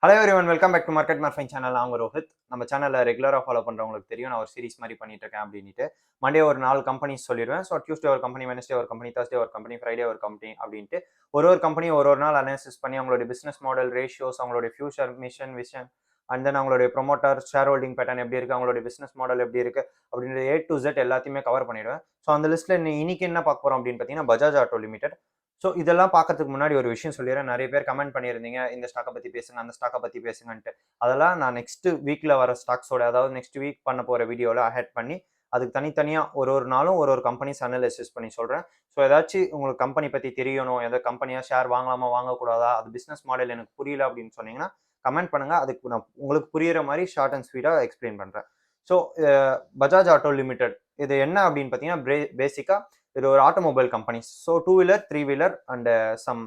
Hello everyone, welcome back to market morphine channel. நான் ரோஹித். நம்ம சேனலில் ரெகுலராக ஃபாலோ பண்ணுறவங்களுக்கு தெரியும், நான் ஒரு சீரிஸ் மாதிரி பண்ணிட்டு இருக்கேன் அப்படின்ட்டு. மண்டே ஒரு 4 கம்பெனிஸ் சொல்லிடுவேன். ஸோ டியூஸ்டே ஒரு கம்பெனி, வெனஸ்டே ஒரு கம்பெனி, தர்ஸ்டே ஒரு கம்பெனி, ஃப்ரைடே ஒரு கம்பெனி அப்படின்ட்டு ஒரு கம்பெனி ஒரு நாள் அனாலிசிஸ் பண்ணி அவங்களுடைய பிஸ்னஸ் மாடல், ரேஷியோஸ், அவங்களுடைய future mission vision and then அவங்களுடைய ப்ரொமோட்டர் ஷேர் ஹோல்டிங் பேட்டர்ன் எப்படி இருக்குது, அவங்களுடைய பிஸ்னஸ் மாடல் எப்படி இருக்குது அப்படின்ற A to Z எல்லாத்தையுமே கவர் பண்ணிடுவேன். ஸோ அந்த லிஸ்ட்டில் இன்னைக்கு என்ன பார்க்க போகிறோம் அப்படின்னு பார்த்தீங்கன்னா, பஜாஜ் ஆட்டோ லிமிடெட். ஸோ இதெல்லாம் பார்க்கறதுக்கு முன்னாடி ஒரு விஷயம் சொல்லிடுறேன். நிறைய பேர் கமெண்ட் பண்ணியிருந்தீங்க, இந்த ஸ்டாக்கை பற்றி பேசுங்க, அந்த ஸ்டாக்கை பற்றி பேசுங்கன்ட்டு. அதெல்லாம் நான் நெக்ஸ்ட் வீக்ல வர ஸ்டாக்ஸோட, அதாவது நெக்ஸ்ட் வீக் பண்ண போற வீடியோல அஹெட் பண்ணி அதுக்கு தனித்தனியா ஒரு நாளும் ஒரு கம்பெனிஸ் அனலைசிஸ் பண்ணி சொல்றேன். ஸோ ஏதாச்சும் உங்களுக்கு கம்பெனி பத்தி தெரியணும், எந்த கம்பெனியா ஷேர் வாங்கலாமா வாங்கக்கூடாதா, அது பிசினஸ் மாடல் எனக்கு புரியல அப்படின்னு சொன்னீங்கன்னா கமெண்ட் பண்ணுங்க. அதுக்கு நான் உங்களுக்கு புரியுற மாதிரி ஷார்ட் அண்ட் ஸ்வீட்டா எக்ஸ்பிளைன் பண்றேன். ஸோ பஜாஜ் ஆட்டோ லிமிடெட் இது என்ன அப்படின்னு பார்த்தீங்கன்னா, பேசிக்கா இது ஒரு automobile companies. So 2 wheeler, 3 wheeler and some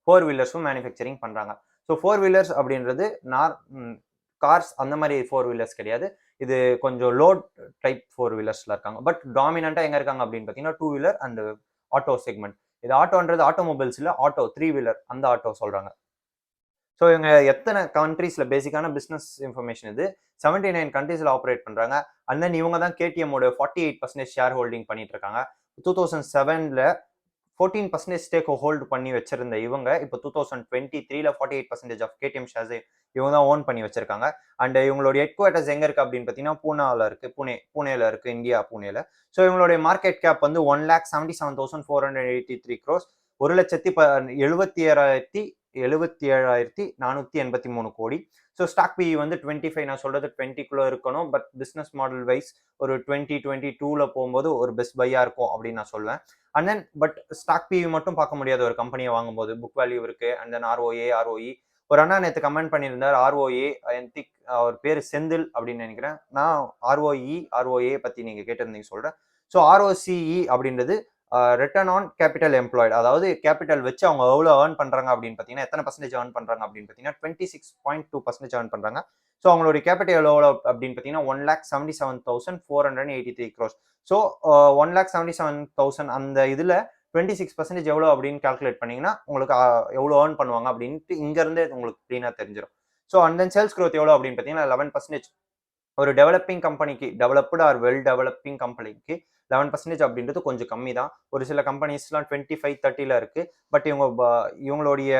4 வீலர்ஸும் மேனுஃபேக்சரிங் பண்றாங்க. ஸோ 4 வீலர்ஸ் அப்படின்றது கார்ஸ் அந்த மாதிரி 4 வீலர்ஸ் கிடையாது. இது கொஞ்சம் லோட் டைப் 4 வீலர்ஸ்ல இருக்காங்க. பட் டாமினண்டா எங்க இருக்காங்க அப்படின்னு பார்த்தீங்கன்னா 2 வீலர் அண்ட் ஆட்டோ செக்மெண்ட். இது ஆட்டோன்றது ஆட்டோமொபைல்ஸ் இல்ல, ஆட்டோ 3 வீலர் அந்த ஆட்டோ சொல்றாங்க. ஸோ இவங்க எத்தனை கண்ட்ரீஸ்ல பேசிக்கான பிசினஸ் இன்ஃபர்மேஷன் இது 79 கண்ட்ரீஸ்ல ஆப்ரேட் பண்றாங்க. அண்ட் தென் இவங்க தான் கேடிஎம்மோட 48% ஷேர் ஹோல்டிங் பண்ணிட்டு இருக்காங்க. 2007ல 14% ஸ்டேக் ஹோல்டு பண்ணி வச்சிருந்த இவங்க இப்போ 2023ல 48% ஆஃப் கேடிஎம் ஷேர்ஸ் இவங்க தான் ஓன் பண்ணி வச்சிருக்காங்க. அண்ட் இவங்களுடைய ஹெட் குவார்ட்டர்ஸ் எங்க இருக்கு அப்படின்னு பார்த்தீங்கன்னா பூனால இருக்கு, பூனேல இருக்கு, இந்தியா பூனேல. ஸோ இவங்களுடைய மார்க்கெட் கேப் வந்து 1,77,483 crores, 1,77,483 கோடி. ஸோ ஸ்டாக் பி வந்து 25, நான் சொல்றது 20க்குள்ள இருக்கணும். பட் பிசினஸ் மாடல் வைஸ் ஒரு 2022ல போகும்போது ஒரு பெஸ்ட் பையா இருக்கும் அப்படின்னு நான் சொல்லுவேன். And then but stock PV மட்டும் பார்க்க முடியாது ஒரு கம்பெனியை வாங்கும்போது. புக் வேல்யூ இருக்கு, அண்ட் தென் ஆர்ஓஏ, ஆர்ஓஇ. ஒரு அண்ணா நேற்று கமெண்ட் பண்ணியிருந்தார் ஆர்ஓஏ, திங்க் அவர் பேர் செந்தில் அப்படின்னு நினைக்கிறேன். நான் ஆர்ஓஇ, ஆர்ஓஏ பத்தி நீங்க கேட்டிருந்தீங்க சொல்றேன். ஸோ ஆர்ஓசிஇ அப்படின்றது ரிட்டர்ன் ஆன் கேபிட்டல் எம்ப்ளாய்டு, அதாவது கேபிட்டல் வச்சு அவங்க எவ்வளோ ஏர்ன் பண்றாங்க அப்படின்னு பார்த்தீங்கன்னா, எத்தனை பர்சன்டேஜ் ஏர்ன் பண்றாங்க அப்படின்னு பார்த்தீங்கன்னா 26.2% ஏர்ன் பண்றாங்க. ஸோ அவங்களுடைய கேபிட்டல் எவ்வளோ அப்படின்னு பார்த்தீங்கன்னா 1,77,483 crores. ஸோ 1,77,000 அந்த இதுல 26% எவ்வளோ அப்படின்னு கால்குலேட் பண்ணீங்கன்னா உங்களுக்கு எவ்வளோ ஏர்ன் பண்ணுவாங்க அப்படின்ட்டு இங்க இருந்தே உங்களுக்கு கிளீனா தெரிஞ்சிடும். So and then sales growth எவ்வளோ அப்படின்னு பார்த்தீங்கன்னா 11%. ஒரு டெவலப்பிங் கம்பெனிக்கு, டெவலப்டு ஆர் வெல் டெவலப்பிங் கம்பெனிக்கு 11% அப்படின்றது கொஞ்சம் கம்மி தான். ஒரு சில கம்பெனிஸ்லாம் 25, 30ல இருக்கு. பட் இவங்களுடைய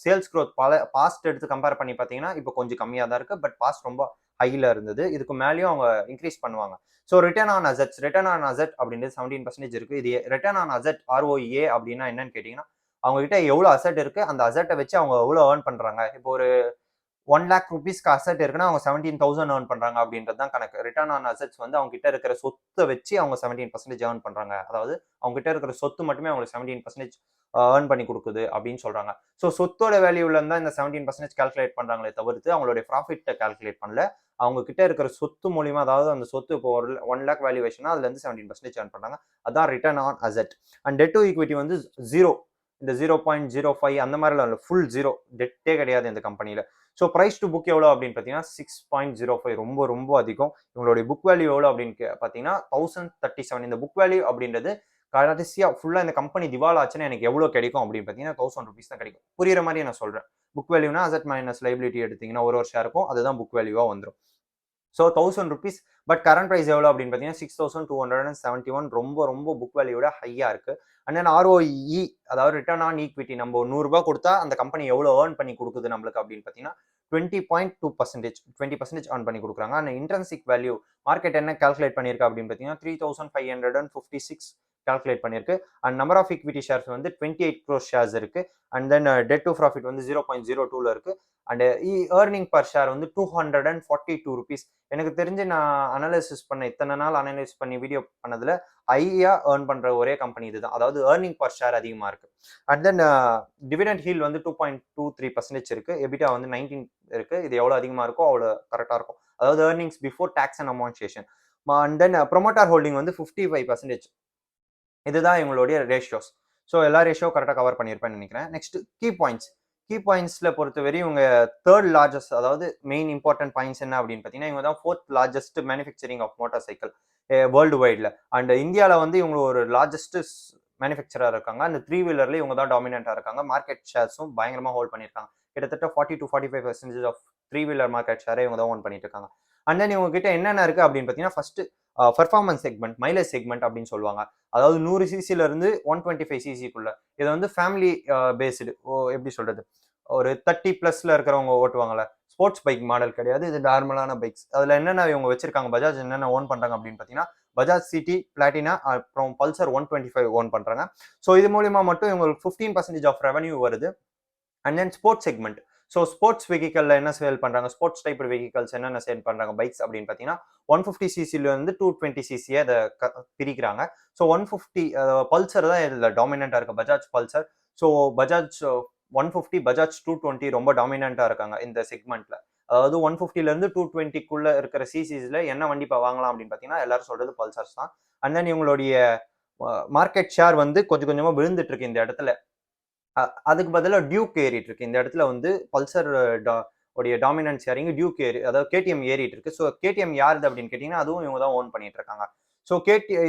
சேல்ஸ் growth பாஸ்ட் எடுத்து கம்பேர் பண்ணி பார்த்தீங்கன்னா இப்போ கொஞ்சம் கம்மியாக தான் இருக்கு. பட் பாஸ்ட் ரொம்ப ஹைல இருந்தது. இதுக்கு மேலேயும் அவங்க இன்க்ரீஸ் பண்ணுவாங்க. ஸோ ரிட்டர்ன் ஆன் அசெட் அப்படின்றது 17% இருக்கு. இது ரிட்டர்ன் ஆன் அசெட் ஆர்ஓஏ அப்படின்னா என்னன்னு கேட்டீங்கன்னா, அவங்க கிட்ட எவ்வளவு அசெட் இருக்கு, அந்த அசெட்டை வச்சு அவங்க எவ்வளவு ஏர்ன் பண்றாங்க. இப்போ ஒரு 1 lakh rupeesக்கு அசெட் இருக்குன்னா அவங்க 17,000 ஏர்ன் பண்றாங்க அப்படின்றது தான் கணக்கு. ரிட்டர்ன் ஆன் அசெட்ஸ் வந்து அவங்க கிட்ட இருக்கிற சொத்தை வச்சு அவங்க 17% ஏர்ன் பண்றாங்க. அதாவது அவங்க கிட்ட இருக்கிற சொத்து மட்டுமே அவங்களுக்கு 17% ஏர்ன் பண்ணி கொடுக்குது அப்படின்னு சொல்றாங்க. ஸோ சொத்தோட வேல்யூல இருந்தா இந்த 17% கால்குலேட் பண்றாங்களே தவிர்த்து அவங்களுடைய ப்ராஃபிட்டை கால்குலேட் பண்ணல. அவங்க கிட்ட இருக்கிற சொத்து மூலியமா, அதாவது அந்த சொத்து இப்போ 1 lakh வேல்யூவேஷனா அதுல இருந்து 17% ஏர்ன் பண்றாங்க. அதான் return on asset. And debt to equity வந்து 0. இந்த 0.05 அந்த மாதிரிலாம் இல்லை, ஃபுல் 0, டெட்டே கிடையாது இந்த கம்பெனியில. ஸோ ப்ரைஸ் டு புக் எவ்வளோ அப்படின்னு பார்த்தீங்கன்னா 6.05, ரொம்ப ரொம்ப அதிகம். இவங்களுடைய புக் வேல்யூ எவ்வளோ அப்படின்னு பார்த்தீங்கன்னா 1037. இந்த புக் வேல்யூ அப்படின்றது கடைசியா ஃபுல்லா இந்த கம்பெனி திவால் ஆச்சுன்னா எனக்கு எவ்வளோ கிடைக்கும் அப்படின்னு பார்த்தீங்கன்னா 1000 rupees தான் கிடைக்கும். புரியுற மாதிரி நான் சொல்றேன். புக் வேல்யூனா அசெட் மைனஸ் லைபிலிட்டி எடுத்தீங்கன்னா ஒரு ஷேருக்கும் அதுதான் புக் வேல்யூவா வந்துடும். So 1000 rupees. But current price எவ்வளோ அப்படின்னு பார்த்தீங்கன்னா 6,271, ரொம்ப ரொம்ப புக் வேல்யூட ஹையா இருக்கு. அண்ட் தென் ஆர்ஓஇ, அதாவது ரிட்டர்ன் ஆன் ஈக்விட்டி, நம்ம 100 ரூபாய் கொடுத்தா அந்த கம்பெனி எவ்வளோ ஏர்ன் பண்ணி கொடுக்குது நம்மளுக்கு அப்படின்னு பார்த்தீங்கன்னா 20.2%, 20% ஏர்ன் பண்ணி கொடுக்குறாங்க. அண்ட் இன்ட்ரென்சிக் வேல்யூ மார்க்கெட் என்ன கால்குலேட் பண்ணியிருக்கு அப்படின்னு பார்த்தீங்கன்னா 3,556 கால்குலேட் பண்ணியிருக்கு. And number of equity shares வந்து 28 crore ஷேர்ஸ் இருக்கு. And then debt to profit வந்து 0.02ல இருக்கு. அண்ட் ஏர்னிங் பர் ஷேர் வந்து 242 rupees. எனக்கு தெரிஞ்சு நான் அனலைசிஸ் பண்ண இத்தனை நாள் அனலைஸ் பண்ணி வீடியோ பண்ணதுல ஹையா ஏர்ன் பண்ற ஒரே கம்பெனி இதுதான். அதாவது ஏர்னிங் பர் ஷேர் அதிகமா இருக்கு. அண்ட் தென் டிவிடெண்ட் ஹீல் வந்து 2.23% இருக்கு. எபிட்டா வந்து 19 இருக்கு. இது எவ்வளவு அதிகமா இருக்கோ அவ்வளவு கரெக்டா இருக்கும். அதாவது earnings before tax and amortization. And then promoter holding வந்து 55%. இதுதான் இவங்களுடைய ரேஷியோஸ். ஸோ எல்லா ரேஷியோ கரெக்டாக கவர் பண்ணியிருப்பேன்னு நினைக்கிறேன். நெக்ஸ்ட் கீ பாயிண்ட்ஸ்ல பொறுத்தவரை இவங்க தேர்ட் லார்ஜஸ்ட், அதாவது மெயின் இம்பார்ட்டன்ட் பாயிண்ட்ஸ் என்ன அப்படின்னு பார்த்தீங்கன்னா, இவங்க தான் 4th largest manufacturing of motorcycle world வைட்ல. அண்ட் இந்தியாவில் வந்து இவங்க ஒரு லார்ஜஸ்ட் மேனுஃபேக்சரா இருக்காங்க. அந்த 3 வீலர்ல இவங்க தான் டாமினண்டா இருக்காங்க. மார்க்கெட் ஷேர்ஸும் பயங்கரமா ஹோல்ட் பண்ணியிருக்காங்க. கிட்டத்தட்ட 40 to 45% of three wheeler market ஷேரை இவங்க தான் ஓன் பண்ணிட்டு இருக்காங்க. அண்ட் தென் இவங்க கிட்ட என்னென்ன இருக்கு அப்படின்னு பார்த்தீங்கன்னா, first performance segment, mileage segment அப்படின்னு சொல்லுவாங்க. அதாவது 100 சிசில இருந்து 125 சிசிக்குள்ள. இது வந்து ஃபேமிலி பேஸ்டு. எப்படி சொல்றது, ஒரு 30 பிளஸ்ல இருக்கிறவங்க ஓட்டுவாங்கல்ல, ஸ்போர்ட்ஸ் பைக் மாடல் கிடையாது. இது நார்மலான பைக்ஸ். அதுல என்னென்ன இவங்க வச்சிருக்காங்க, பஜாஜ் என்னென்ன ஓன் பண்றாங்க அப்படின்னு பார்த்தீங்கன்னா, பஜாஜ் சிட்டி, பிளாட்டினா, அப்புறம் பல்சர் 125 ஓன் பண்றாங்க. ஸோ இது மூலியமா மட்டும் இவங்களுக்கு 15% ஆஃப் ரெவன்யூ வருது. And then sports segment. So sports வெஹிக்கல்ல என்ன சேல் பண்றாங்க, ஸ்போர்ட்ஸ் டைப் வெஹிக்கல்ஸ் என்னென்ன சேல் பண்றாங்க பைக்ஸ் அப்படின்னு பார்த்தீங்கன்னா, 150 சிசில இருந்து 220 சிசியை அதை பிரிக்கிறாங்க. ஸோ 150 பல்சர் தான் இதுல டாமினண்டா இருக்கு, பஜாஜ் பல்சர். ஸோ பஜாஜ் 150, பஜாஜ் 220 ரொம்ப டாமினண்டா இருக்காங்க இந்த செக்மெண்ட்ல. அதாவது 150ல இருந்து 220க்குள்ள இருக்கிற சிசிஸ்ல என்ன வண்டி இப்போ வாங்கலாம் அப்படின்னு பார்த்தீங்கன்னா, எல்லாரும் சொல்றது பல்சர்ஸ் தான். அண்ட் தென் இவங்களுடைய மார்க்கெட் ஷேர் வந்து கொஞ்சம் கொஞ்சமா விழுந்துட்டு இருக்கு இந்த இடத்துல. அதுக்கு பதிலா டியூக் ஏறிட்டு இருக்கு. இந்த இடத்துல வந்து பல்சர் உடைய டாமினன்ஸ் இறங்கி டியூக் அதாவது கேடிஎம் ஏறிட்டு இருக்கு. ஸோ கேடிஎம் யாருது அப்படின்னு கேட்டீங்கன்னா, அதுவும் இவங்க தான் ஓன் பண்ணிட்டு இருக்காங்க. ஸோ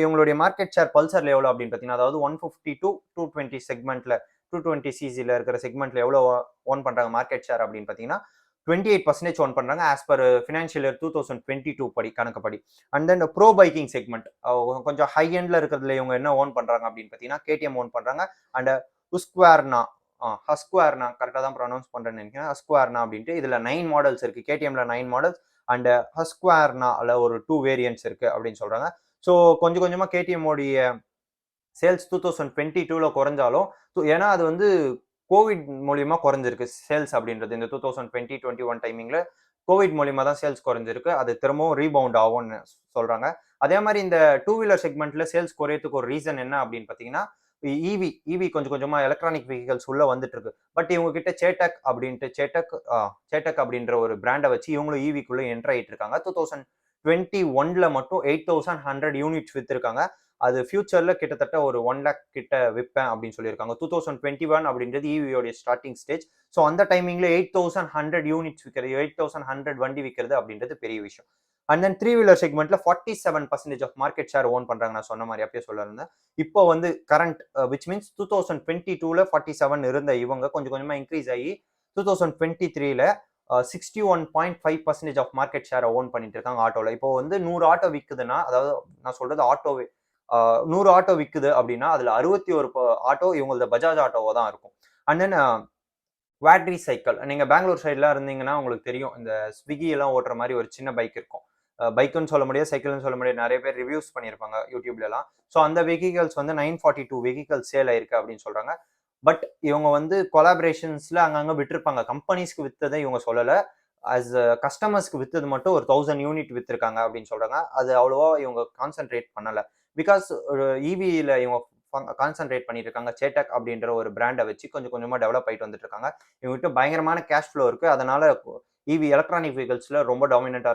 இவங்களுடைய மார்க்கெட் ஷேர் பல்சர்ல எவ்வளோ அப்படின்னு பார்த்தீங்கன்னா, அதாவது 150 to 220 செக்மெண்ட்ல, 220 சிசில இருக்கிற செக்மெண்ட்ல எவ்வளோ ஓன் பண்றாங்க மார்க்கெட் ஷேர் அப்படின்னு பார்த்தீங்கன்னா, 28% ஓன் பண்றாங்க ஆஸ் பர் ஃபினான்ஷியல் இயர் 2022 படி, கணக்குப்படி. And then bro biking segment, கொஞ்சம் ஹை எண்ட்ல இருக்கிறதுல இவங்க என்ன ஓன் பண்றாங்க அப்படின்னு பார்த்தீங்கன்னா, கேடிஎம் ஓன் பண்றாங்க. அண்ட் ஹுஸ்குவார்னா, ஹஸ்குவார்னா கரெக்டாக தான் ப்ரொனவுன்ஸ் பண்றேன்னு நினைக்கிறேன். ஹஸ்குவார்னா அப்படின்ட்டு இதுல 9 மாடல்ஸ் இருக்கு. கேடிஎம்ல 9 மாடல்ஸ் அண்ட் ஹஸ்குவார்னால ஒரு 2 வேரியன்ட்ஸ் இருக்கு அப்படின்னு சொல்றாங்க. ஸோ கொஞ்சம் கொஞ்சமா கேடிஎம் உடைய சேல்ஸ் 2022ல குறைஞ்சாலும், ஏன்னா அது வந்து கோவிட் மூலியமா குறைஞ்சிருக்கு சேல்ஸ் அப்படின்றது. இந்த 2020, 21 டைமிங்ல கோவிட் மூலியமா தான் சேல்ஸ் குறைஞ்சிருக்கு. அது திரும்பவும் ரீபவுண்ட் ஆகும்னு சொல்றாங்க. அதே மாதிரி இந்த டூ வீலர் செக்மெண்ட்ல சேல்ஸ் குறையறதுக்கு ஒரு ரீசன் என்ன அப்படின்னு பார்த்தீங்கன்னா, இவி கொஞ்சம் கொஞ்சமா எலக்ட்ரானிக் வெஹிக்கல்ஸ் உள்ள வந்துட்டு இருக்கு. பட் இவங்க கிட்ட சேட்டக் அப்படின்ற ஒரு பிராண்டை வச்சு இவங்களும் ஈவிக்குள்ள என்டர் ஆயிட்டு இருக்காங்க. 2021ல மட்டும் 8100 யூனிட்ஸ் வித்திருக்காங்க. அது ஃபியூச்சர்ல கிட்டத்தட்ட ஒரு 1 லேக் கிட்ட விற்பேன் அப்படின்னு சொல்லியிருக்காங்க. 2021 அப்படின்றது ஈவியோட ஸ்டார்டிங் ஸ்டேஜ். ஸோ அந்த டைமிங்ல 8100 யூனிட்ஸ் விற்கிறது, 8100 வண்டி விற்கிறது அப்படின்றது பெரிய விஷயம். அண்ட் தென் த்ரீ வீலர் செக்மெண்ட்ல 47% ஆஃப் மார்க்கெட் ஷேர் ஓன் பண்றாங்க. நான் சொன்ன மாதிரி அப்பயே சொல்ல இருந்தேன். இப்போ வந்து கரண்ட் விச் மீன்ஸ் 2022ல 47 இருந்த இவங்க கொஞ்சம் கொஞ்சமா இன்க்ரீஸ் ஆகி 2023ல 61.5% ஆஃப் மார்க்கெட் ஷேரை ஓன் பண்ணிட்டு இருக்காங்க ஆட்டோல. இப்போ வந்து 100 ஆட்டோ விற்குதுன்னா, அதாவது நான் சொல்றது ஆட்டோவே 100 ஆட்டோ விற்குது அப்படின்னா அதுல 61 ஆட்டோ இவங்களது பஜாஜ் ஆட்டோவா தான் இருக்கும். அண்ட் தென் குவாட்ரி சைக்கிள், நீங்க பெங்களூர் சைட்லாம் இருந்தீங்கன்னா உங்களுக்கு தெரியும், இந்த ஸ்விக்கி எல்லாம் ஓட்டுற மாதிரி ஒரு சின்ன பைக் இருக்கும். பைக்குன்னு சொல்ல முடியாது, சைக்கிள்னு சொல்ல முடியாது. நிறைய பேர் ரிவ்யூஸ் பண்ணியிருப்பாங்க யூடியூப்ல எல்லாம். ஸோ அந்த வெஹிக்கல்ஸ் வந்து 942 வெஹிக்கல்ஸ் சேல் ஆயிருக்கு அப்படின்னு சொல்றாங்க. பட் இவங்க வந்து கொலாபரேஷன்ஸ்ல அங்கங்க விட்டுருப்பாங்க. கம்பெனிஸ்க்கு வித்ததை இவங்க சொல்லல. அஸ் கஸ்டமர்ஸ்க்கு வித்தது மட்டும் ஒரு 1000 யூனிட் வித்திருக்காங்க அப்படின்னு சொல்றாங்க. அது அவ்வளவா இவங்க கான்சென்ட்ரேட் பண்ணல. பிகாஸ் இவில இவங்க கான்சென்ட்ரேட் பண்ணிட்டு இருக்காங்க. சேட்டக் அப்படின்ற ஒரு பிராண்டை வச்சு கொஞ்சம் கொஞ்சமா டெவலப் ஆயிட்டு வந்துட்டு இருக்காங்க. இவங்ககிட்ட பயங்கரமான கேஷ் ஃப்ளோ இருக்கு. அதனால இவி எலக்ட்ரானிக் வெஹிக்கல்ஸ்ல ரொம்ப டாமினண்டா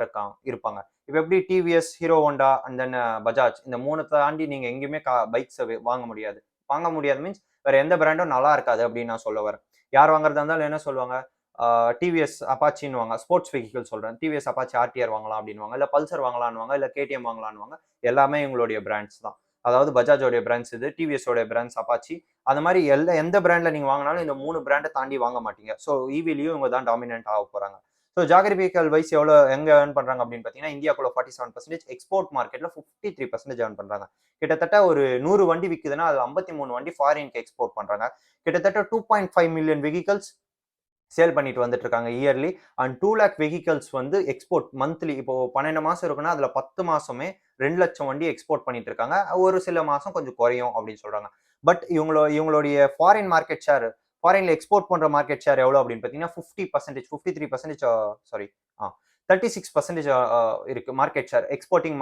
இருப்பாங்க. இப்போ எப்படி TVS, hero Honda and then Bajaj, இந்த மூணு தாண்டி நீங்க எங்கேயுமே பைக்ஸ் வாங்க முடியாது. வாங்க முடியாது மீன்ஸ் வேற எந்த பிராண்டும் நல்லா இருக்காது அப்படின்னு நான் சொல்ல வரேன். யார் வாங்குறதா இருந்தாலும் என்ன சொல்லுவாங்க, டிவிஎஸ் அப்பாச்சின்னு வாங்க, ஸ்போர்ட்ஸ் வெஹிக்கிள் சொல்றேன், டிவிஎஸ் அப்பாச்சி ஆர்டிஆர் வாங்கலாம் அப்படின்வாங்க, இல்ல பல்சர் வாங்கலாம்னுவாங்க, இல்ல கேடிஎம் வாங்கலாம்னுவாங்க. எல்லாமே இவங்களுடைய பிராண்ட்ஸ் தான். அதாவது பஜாஜோடைய பிராண்ட்ஸ் இது, டிவிஎஸோட பிராண்ட்ஸ் அப்பாச்சி. அந்த மாதிரி எந்த பிராண்ட்ல நீங்க வாங்கினாலும் இந்த 3 பிராண்டை தாண்டி வாங்க மாட்டீங்க. ஸோ இவிலையும் இவங்க தான் டாமினன்ட் ஆக போறாங்க. ஸோ ஜாகிரபிக்கல் வைஸ் எங்க ஏர்ன் பண்றாங்க அப்படின்னு பார்த்தீங்கன்னா, இந்தியாக்குள்ள 47%, எக்ஸ்போர்ட் மார்க்கெட்ல 53% ஏர்ன் பண்றாங்க. கிட்டத்தட்ட ஒரு 100 வண்டி விற்குதுன்னா அது 53 வண்டி ஃபாரினுக்கு எக்ஸ்போர்ட் பண்றாங்க. கிட்டத்தட்ட 2.5 மில்லியன் வெஹிக்கல்ஸ் சேல் பண்ணிட்டு வந்துட்டு இருக்காங்க இயர்லி. அண்ட் 2 லேக் வெஹிக்கல்ஸ் வந்து எக்ஸ்போர்ட் மந்த்லி. இப்போ 12 மாசம் இருக்குன்னா அதுல 10 மாசமே 2 லட்சம் வண்டி எக்ஸ்போர்ட் பண்ணிட்டு இருக்காங்க. ஒரு சில மாசம் கொஞ்சம் குறையும் அப்படின்னு சொல்றாங்க. பட் இவங்களுடைய ஃபாரின் மார்க்கெட் ஷேர், ஃபாரின்ல எக்ஸ்போர்ட் பண்ற மார்க்கெட் ஷேர் எவ்வளவு அப்படின்னு பாத்தீங்கன்னா 50%, 53%, சாரி 36% இருக்கு மார்க்கெட் ஷேர். எக்ஸ்போர்ட்டிங்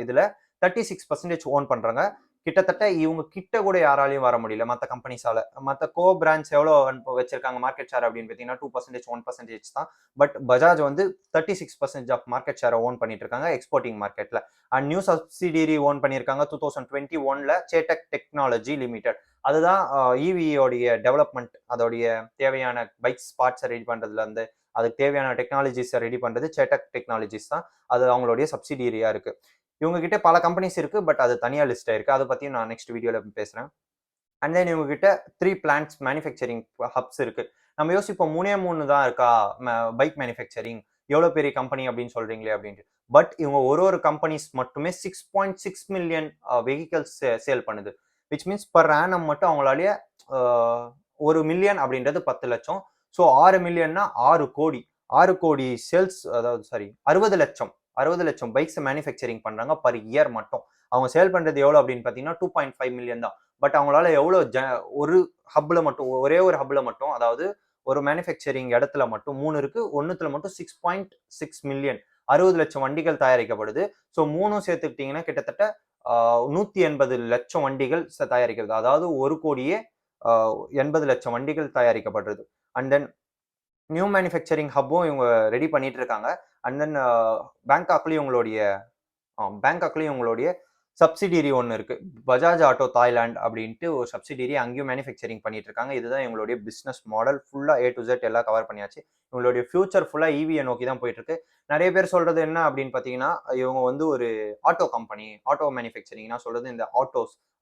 இதுல 36% ஓன் பண்றாங்க. கிட்டத்தட்ட இவங்க கிட்ட கூட யாராலையும் வர முடியல மற்ற கம்பெனிஸால. மற்ற கோ பிராண்ட்ஸ் எவ்வளோ வச்சிருக்காங்க மார்க்கெட் ஷேர் அப்படின்னு பார்த்தீங்கன்னா 2%, 1% தான். பட் பஜாஜ் வந்து 36% ஆஃப் மார்க்கெட் ஷேரை ஓன் பண்ணிட்டு இருக்காங்க எக்ஸ்போர்ட்டிங் மார்க்கெட்ல. அண்ட் நியூ சப்சிடியரி ஓன் பண்ணியிருக்காங்க 2021ல சேட்டக் டெக்னாலஜி லிமிடெட். அதுதான் இவியோடைய டெவலப்மெண்ட், அதோடைய தேவையான பைக்ஸ் பார்ட்ஸை ரெடி பண்றதுல இருந்து அதுக்கு தேவையான டெக்னாலஜிஸை ரெடி பண்றது சேட்டக் டெக்னாலஜிஸ் தான். அது அவங்களுடைய சப்சிடியரியா இருக்கு. இவங்க கிட்ட பல கம்பெனிஸ் இருக்கு. பட் அது தனியா லிஸ்ட் ஆயிருக்கு. அதை பத்தியும் நான் நெக்ஸ்ட் வீடியோல பேசுறேன். அண்ட் தென் இவங்க கிட்ட 3 பிளான்ட்ஸ் மேனுஃபேக்சரிங் ஹப்ஸ் இருக்கு. நம்ம யோசிப்போம் 3 தான் இருக்கா பைக் மேனுஃபேக்சரிங், எவ்வளோ பெரிய கம்பெனி அப்படின்னு சொல்றீங்களே அப்படின்ட்டு. பட் இவங்க ஒரு கம்பெனிஸ் மட்டுமே 6.6 மில்லியன் வெஹிக்கல்ஸ் சேல் பண்ணுது. விச் மீன்ஸ் பர் ஆனம் மட்டும் அவங்களாலேயே 1 மில்லியன் அப்படின்றது 10 லட்சம். ஸோ 6 மில்லியன்னா 6 கோடி. 6 கோடி சேல்ஸ், அதாவது சாரி 60 லட்சம் பைக்ஸ் மேனுஃபேக்சரிங் பண்றாங்க பர் இயர் மட்டும். அவங்க சேல் பண்றது எவ்வளோ அப்படின்னு பார்த்தீங்கன்னா 2.5 மில்லியன் தான். பட் அவங்களால எவ்வளோ ஒரு ஹப்ல மட்டும், ஒரே ஒரு ஹப்ல மட்டும், அதாவது ஒரு மேனுஃபேக்சரிங் இடத்துல மட்டும் 3 இருக்கு, ஒன்னுத்துல மட்டும் 6.6 மில்லியன் 60 லட்சம் வண்டிகள் தயாரிக்கப்படுது. ஸோ 3ம் சேர்த்துக்கிட்டீங்கன்னா கிட்டத்தட்ட 180 லட்சம் வண்டிகள் தயாரிக்கிறது. அதாவது 1 கோடியே 80 லட்சம் வண்டிகள் தயாரிக்கப்படுறது. அண்ட் தென் நியூ மேனுஃபேக்சரிங் ஹப்பும் இவங்க ரெடி பண்ணிட்டு இருக்காங்க. அண்ட் தென் பேங்காக்லயும் உங்களுடைய சப்சிடியரி ஒன்று இருக்கு. பஜாஜ் ஆட்டோ தாய்லாந்து அப்படின்ட்டு ஒரு சப்சிடியரி, அங்கேயும் மேனுஃபேக்சரிங் பண்ணிட்டு இருக்காங்க. இதுதான் இவங்களுடைய பிசினஸ் மாடல். ஃபுல்லா A to Z எல்லாம் கவர் பண்ணியாச்சு. இவங்களுடைய ஃபியூச்சர் ஃபுல்லா ஈவியை நோக்கி தான் போயிட்டு இருக்கு. நிறைய பேர் சொல்றது என்ன அப்படின்னு பார்த்தீங்கன்னா, இவங்க வந்து ஒரு ஆட்டோ கம்பெனி, ஆட்டோ மேனுஃபேக்சரிங். நான் சொல்றது இந்த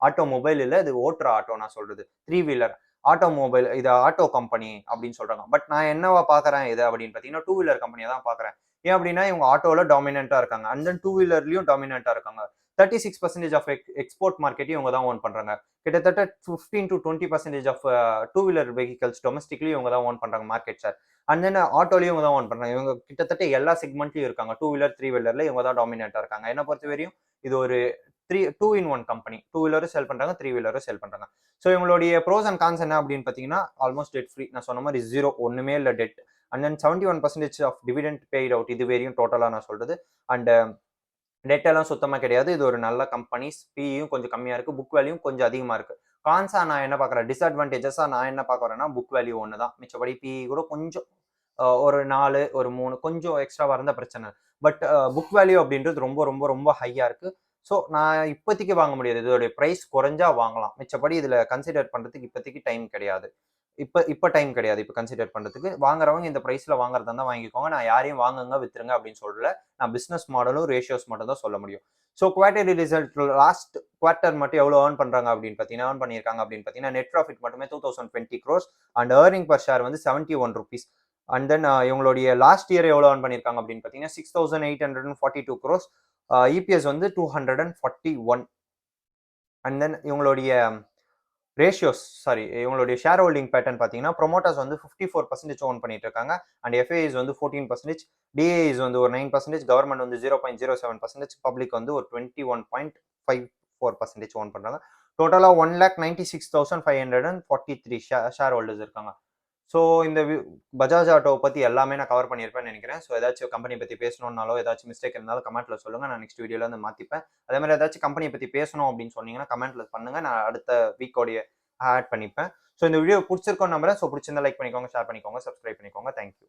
ஆட்டோ மொபைல் இல்ல, இது ஓட்டுற ஆட்டோ. நான் சொல்றது 3 வீலர் ஆட்டோமொபைல், இது ஆட்டோ கம்பெனி அப்படின்னு சொல்றாங்க. பட் நான் என்னவா பாக்குறேன் இது அப்படின்னு பார்த்தீங்கன்னா 2 வீலர் கம்பெனியா தான் பாக்குறேன். ஏன் அப்படின்னா இவங்க ஆட்டோல டாமினண்டா இருக்காங்க, அண்ட் தென் 2 வீலர்லயும் டாமினண்டா இருக்காங்க. 36% ஆஃப் எக்ஸ்போர்ட் மார்க்கெட்டையும் இவங்க தான் ஓன் பண்றாங்க. கிட்டத்தட்ட 15 to 20% ஆஃப் 2 வீலர் வெஹிக்கல்ஸ் டொமஸ்டிக்லயும் இவங்க தான் ஓன் பண்றாங்க மார்க்கெட் ஷேர். அண்ட் தென் ஆட்டோலயும் இவங்க தான் ஓன் பண்றாங்க. இவங்க கிட்டத்தட்ட எல்லா செக்மெண்ட்லயும் இருக்காங்க. 2 வீலர் 3 வீலர்ல இவங்க தான் டாமினண்டா இருக்காங்க. என்ன பொறுத்த வரையும் இது ஒரு 2 in 1 கம்பெனி. 2 வீலரும் செல் பண்றாங்க, 3 வீலரும் செல் பண்றாங்க. ஸோ இவங்களுடைய ப்ரோஸ் அண்ட் கான்ஸ் என்ன அப்படின்னு பார்த்தீங்கன்னா, ஆல்மோஸ்ட் டெட் ஃப்ரீ. நான் சொன்ன மாதிரி 0, ஒண்ணுமே இல்லை debt. And then 71% of dividend paid out, இது வரையும் டோட்டலா நான் சொல்றது. அண்ட் டெட் எல்லாம் சுத்தமா கிடையாது. இது ஒரு நல்ல கம்பெனிஸ். பியும் கொஞ்சம் கம்மியா இருக்கு, புக் வேல்யூ கொஞ்சம் அதிகமா இருக்கு. கான்ஸா நான் என்ன பாக்குறேன், டிஸ்அட்வான்டேஜஸா நான் என்ன பாக்குறேன்னா, புக் வேல்யூ ஒன்று தான். மிச்சபடி பி கூட கொஞ்சம் ஒரு 4, ஒரு 3 கொஞ்சம் எக்ஸ்ட்ராவா இருந்தா பிரச்சனை. பட் புக் வேல்யூ அப்படின்றது ரொம்ப ரொம்ப ரொம்ப ஹையா இருக்கு. ஸோ நான் இப்போதைக்கு வாங்க முடியாது. இதோட பிரைஸ் குறைஞ்சா வாங்கலாம். மிச்சபடி இதுல கன்சிடர் பண்றதுக்கு இப்போதைக்கு டைம் கிடையாது. இப்ப டைம் கிடையாது. இப்ப கன்சிடர் பண்றதுக்கு. வாங்குறவங்க இந்த பிரைஸ்ல வாங்குறதா இருந்தா வாங்கிக்கோங்க. நான் யாரையும் வாங்குங்க, வித்துருங்க அப்படின்னு சொல்லல. நான் பிசினஸ் மாடலும் ரேஷியோஸ் மட்டும் தான் சொல்ல முடியும். So quarterly result last quarter மட்டும் எவ்வளவு ஏர்ன் பண்றாங்க அப்படின்னு பார்த்தீங்கன்னா, ஏர்ன் பண்ணியிருக்காங்க அப்படின்னு பார்த்தீங்கன்னா, நெட் ப்ராஃபிட் மட்டுமே 2020 crores and earning per share வந்து 71 rupees. அண்ட் தென் இவங்களுடைய லாஸ்ட் இயர் எவ்வளவு ஏர்ன் பண்ணியிருக்காங்க அப்படின்னு பார்த்தீங்கன்னா 6842 crores. இபிஎஸ் வந்து 241. அண்ட் தென் இவங்களுடைய இவங்களுடைய ஷேர் ஹோல்டிங் பேட்டர்ன் பார்த்தீங்கன்னா, ப்ரொமோட்டர்ஸ் வந்து 54% ஓன் பண்ணிட்டு இருக்காங்க. அண்ட் எஃப்ஐஸ் வந்து 14%, டிஏஸ் வந்து ஒரு 9%, கவர்மெண்ட் வந்து 0.07%, பப்ளிக் வந்து ஒரு 21.54% ஓன் பண்றாங்க. டோட்டலா 1,96,543 ஷேர் ஹோல்டர்ஸ் இருக்காங்க. ஸோ இந்த பஜாஜ் ஆட்டோவை பத்தி எல்லாமே நான் கவர் பண்ணியிருப்பேன்னு நினைக்கிறேன். ஸோ ஏதாச்சும் கம்பெனி பத்தி பேசணும்னாலோ, ஏதாச்சும் மிஸ்டேக் இருந்தாலும் கமெண்ட்ல சொல்லுங்க. நான் நெக்ஸ்ட் வீடியோல வந்து மாத்திப்பேன். அதே மாதிரி ஏதாச்சும் கம்பெனி பத்தி பேசணும் அப்படின்னு சொன்னீங்கன்னா கமெண்ட்ல பண்ணுங்க. நான் அடுத்த வீக்கோடைய ஆட் பண்ணிப்பேன். ஸோ இந்த வீடியோ பிடிச்சிருக்கோம் நம்புறேன். ஸோ பிடிச்சிருந்தா லைக் பண்ணிக்கோங்க, ஷேர் பண்ணிக்கோங்க, சப்ஸ்கிரைப் பண்ணிக்கோங்க. தேங்க்யூ.